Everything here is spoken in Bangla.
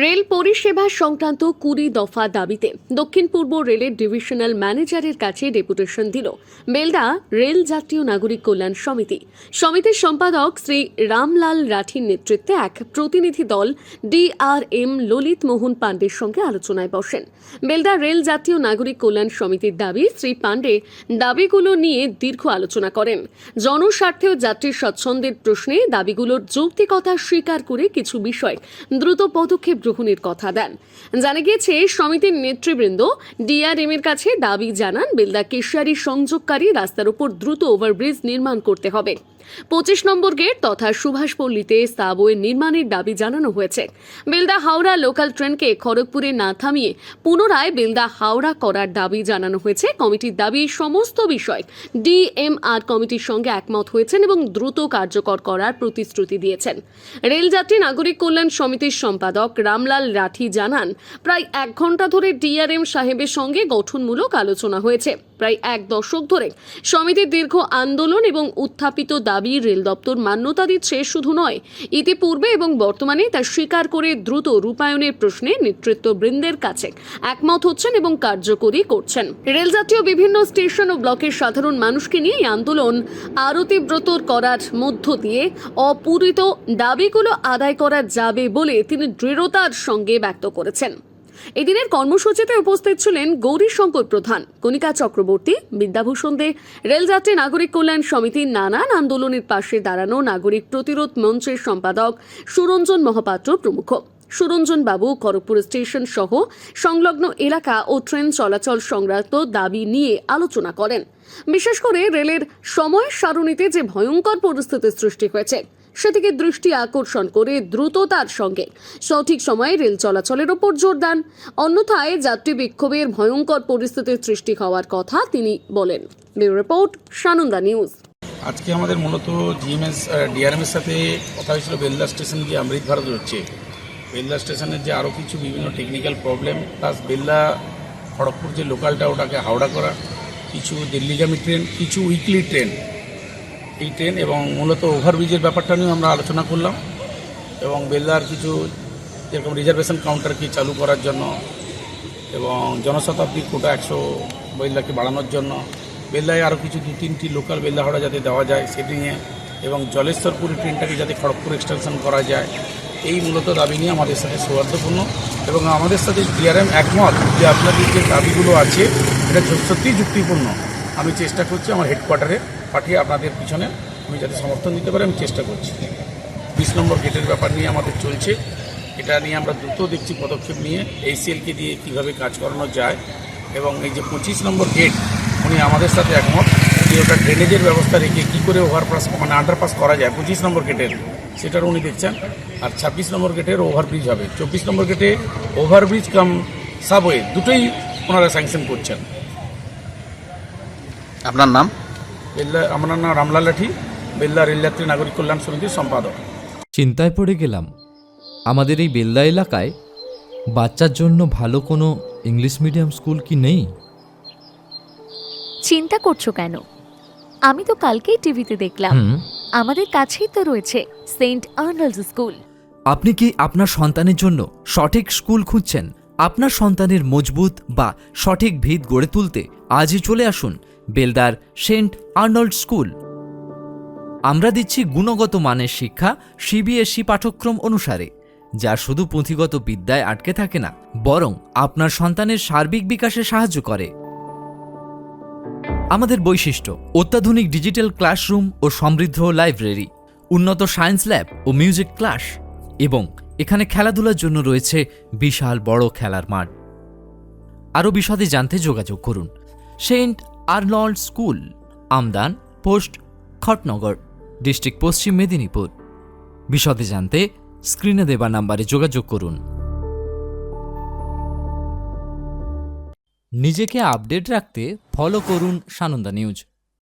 রেল পরিষেবা সংক্রান্ত 20 দফা দাবিতে দক্ষিণ পূর্ব রেলের ডিভিশনাল ম্যানেজারের কাছে ডেপুটেশন দিল বেলদা রেল জাতীয় নাগরিক কল্যাণ সমিতি। সমিতির সম্পাদক শ্রী রামলাল রাঠির নেতৃত্বে এক প্রতিনিধি দল ডিআরএম ললিত মোহন পাণ্ডের সঙ্গে আলোচনায় বসেন। বেলদা রেল জাতীয় নাগরিক কল্যাণ সমিতির দাবি, শ্রী পাণ্ডে দাবিগুলো নিয়ে দীর্ঘ আলোচনা করেন। জনস্বার্থে ও যাত্রীর স্বচ্ছন্দের প্রশ্নে দাবিগুলোর যৌক্তিকতা স্বীকার করে কিছু বিষয় দ্রুত পদক্ষেপ গ্রহণের কথা দেন। জানা গিয়েছে, সমিতির নেতৃবৃন্দ ডিআরএম এর কাছে দাবি জানান বেলদা কেশিয়ারি সংযোগকারী রাস্তার উপর দ্রুত ওভারব্রিজ নির্মাণ করতে হবে। 25 নম্বর গেট তথা সুভাষপল্লীতে সাবওয়ে নির্মাণের দাবি জানানো হয়েছে। বেলদা হাওড়া লোকাল ট্রেনকে খড়গপুরে না থামিয়ে পুনরায় বেলদা হাওড়া করার দাবি জানানো হয়েছে। কমিটির দাবি সমস্ত বিষয় ডিএমআর কমিটির সঙ্গে একমত হয়েছেন এবং দ্রুত কার্যকর করার প্রতিশ্রুতি দিয়েছেন। রেলযাত্রী নাগরিক কল্যাণ সমিতির সম্পাদক রামলাল রাঠি জানান, প্রায় 1 ঘন্টা ধরে ডিআরএম সাহেবের সঙ্গে গঠনমূলক আলোচনা হয়েছে। প্রায় 1 দশক ধরে সমিতির দীর্ঘ আন্দোলন এবং উত্থাপিত দাবি রেল দপ্তর মান্যতা দিচ্ছে শুধু নয়, ইতিপূর্বে এবং বর্তমানে তা স্বীকার করে দ্রুত রূপায়ণের প্রশ্নে নেতৃত্ববৃন্দের কাছে একমত হচ্ছেন এবং কার্যকরী করছেন। রেল জাতীয় বিভিন্ন স্টেশন ও ব্লকের সাধারণ মানুষকে নিয়ে এই আন্দোলন আরও তীব্রতর করার মধ্য দিয়ে অপূরিত দাবিগুলো আদায় করা যাবে বলে তিনি দৃঢ়তার সঙ্গে ব্যক্ত করেছেন। এদিনের কর্মসূচিতে উপস্থিত ছিলেন গৌরীশঙ্কর প্রধান, কণিকা চক্রবর্তী, বিদ্যাভূষণ দে, রেলযাত্রী নাগরিক কল্যাণ সমিতির নানান আন্দোলনের পাশে দাঁড়ানো নাগরিক প্রতিরোধ মঞ্চের সম্পাদক সুরঞ্জন মহাপাত্র প্রমুখ। সুরঞ্জন বাবু খড়গপুর স্টেশন সহ সংলগ্ন এলাকা ও ট্রেন চলাচল সংক্রান্ত দাবি নিয়ে আলোচনা করেন। বিশেষ করে রেলের সময় সারণীতে যে ভয়ঙ্কর পরিস্থিতির সৃষ্টি হয়েছে সেদিকে দৃষ্টি আকর্ষণ করে দ্রুততার সঙ্গে সঠিক সময়ে রেল চলাচলের ওপর জোর দেন। অন্যথায় যাত্রী বিক্ষোভের ভয়ঙ্কর পরিস্থিতির সৃষ্টি হওয়ার কথা তিনি বলেন। Bureau report, Sananda news. আজকে আমাদের মূলত ডিআরএম এর সাথে কথা হয়েছিল বেলদা স্টেশন যে অমৃত ভারত হচ্ছে, বেলদা স্টেশনের যে আরও কিছু বিভিন্ন technical problem, plus Belda Kharagpur যে লোকালটা ওটাকে হাওড়া করা, কিছু দিল্লিগামী ট্রেন, কিছু উইকলি ট্রেন, এই ট্রেন এবং মূলত ওভারব্রিজের ব্যাপারটা নিয়েও আমরা আলোচনা করলাম এবং বেলদার কিছু যেরকম রিজার্ভেশন কাউন্টার কি চালু করার জন্য এবং জনশতাব্দী কোটা 100 বেলদাকে বাড়ানোর জন্য, বেলদায় আরও কিছু 2-3টি লোকাল বেলদা হাওড়া যাতে দেওয়া যায় সেটি নিয়ে, এবং জলেশ্বরপুরি ট্রেনটাকে যাতে খড়গপুর এক্সটেনশন করা যায়, এই মূলত দাবি নিয়ে আমাদের সাথে সৌহার্দ্যপূর্ণ এবং আমাদের সাথে ডিআরএম একমত যে আপনাদের যে দাবিগুলো আছে এটা সত্যিই যুক্তিপূর্ণ। আমি চেষ্টা করছি আমার হেডকোয়ার্টারে পাঠিয়ে আপনাদের পিছনে আমি যাতে সমর্থন দিতে পারি আমি চেষ্টা করছি। 20 নম্বর গেটের ব্যাপার নিয়ে আমাদের চলছে, এটা নিয়ে আমরা দ্রুত দেখছি পদক্ষেপ নিয়ে এইচসিএলকে দিয়ে কীভাবে কাজ করানো যায় এবং এই যে 25 নম্বর গেট উনি আমাদের সাথে একমত যে ওটা ড্রেনেজের ব্যবস্থা রেখে কী করে ওভারপাস মানে আন্ডারপাস করা যায় 25 নম্বর গেটের, সেটার উনি দেখছেন। আর 26 নম্বর গেটের ওভারব্রিজ হবে, 24 নম্বর গেটে ওভারব্রিজ কাম সাবওয়ে দুটোই ওনারা স্যাংশন করছেন। আপনার নাম? বেলদা, আমার নাম রামলাল লাঠি, বেলদা রেলযাত্রী নাগরিক কল্যাণ সমিতির সম্পাদক। চিন্তায় পড়ে গেলাম, আমাদের এই বেলদা এলাকায় বাচ্চার জন্য ভালো কোনো ইংলিশ মিডিয়াম স্কুল কি নেই? চিন্তা করছো কেন? আমি তো কালকেই টিভিতে দেখলাম, আমাদের কাছেই তো রয়েছে সেন্ট আর্নল্ডস স্কুল। আপনি কি আপনার সন্তানের জন্য সঠিক স্কুল খুঁজছেন? আপনার সন্তানের মজবুত বা সঠিক ভিত গড়ে তুলতে আজই চলে আসুন বেলদার সেন্ট আর্নল্ড স্কুল। আমরা দিচ্ছি গুণগত মানের শিক্ষা সিবিএসই পাঠ্যক্রম অনুসারে, যা শুধু পুঁথিগত বিদ্যায় আটকে থাকে না, বরং আপনার সন্তানের সার্বিক বিকাশে সাহায্য করে। আমাদের বৈশিষ্ট্য: অত্যাধুনিক ডিজিটাল ক্লাসরুম ও সমৃদ্ধ লাইব্রেরি, উন্নত সায়েন্স ল্যাব ও মিউজিক ক্লাস, এবং এখানে খেলাধুলার জন্য রয়েছে বিশাল বড় খেলার মাঠ। আরও বিশদে জানতে যোগাযোগ করুন Saint Arnold school, Amdan post, Khatnagar, district Paschim Medinipur. বিশদে জানতে স্ক্রিনে দেওয়া নাম্বারে যোগাযোগ করুন। নিজেকে আপডেট রাখতে ফলো করুন সানন্দা নিউজ।